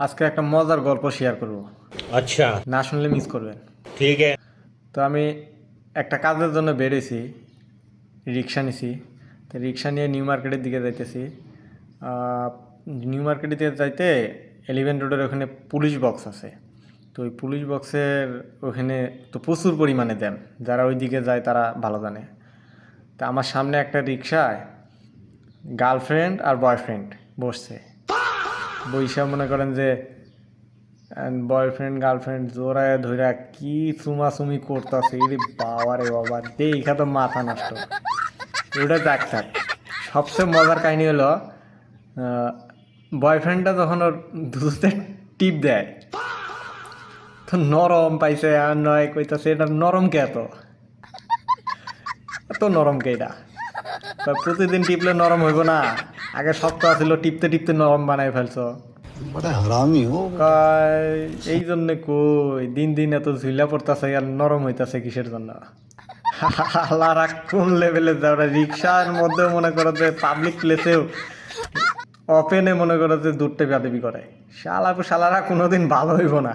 আজকে একটা মজার গল্প শেয়ার করব। अच्छा। না শুনলে মিস করবেন। ठीक है। তো আমি একটা কাজের জন্য বেরিয়েছি, রিক্সা নিছি। তো রিক্সা নিয়ে নিউ মার্কেটের দিকে যাইতেছি। আহ, নিউ মার্কেটের দিকে যাইতে এলিভেন রোডের ওখানে পুলিশ বক্স আছে। তো ওই পুলিশ বক্সের ওখানে তো প্রচুর পরিমাণে দেন, যারা ওই দিকে যায় তারা ভালো জানে। তা আমার সামনে একটা রিক্সায় গার্লফ্রেন্ড আর বয়ফ্রেন্ড বসছে। বইসা মনে করেন যে বয়ফ্রেন্ড গার্লফ্রেন্ড জোড়ায় ধইরা কি চুমাচুমি করতেছে, রে বাবা রে বাবা, দেখা তো মাথা নষ্ট। ওটা যাক থাক, সবচেয়ে মজার কাহিনী হলো বয়ফ্রেন্ডটা যখন ওর দুধে টিপ দেয় তো নরম পাইছে, আর নয় কইতাছে এটা নরম কে, এত এত নরম কে এটা? তা প্রতিদিন টিপলে নরম হইব না? আগে শক্ত আছিল, টিপতে টিপতে নরম বানাই ফেলছো। बड़ा हरामी हो। কয়, এই জন্যে কই দিন দিন এত ঝুলা পড়তাছে আর নরম হইতাছে কিসের জন্য? আল্লাহরা কোন লেভেলে যায়! ওরা রিক্সার মধ্যেও মনে করো যে পাবলিক প্লেসেও ওপেনে মনে করো যে দূরটা বেয়াদবি করে। শালারা কোনোদিন ভালো হইব না।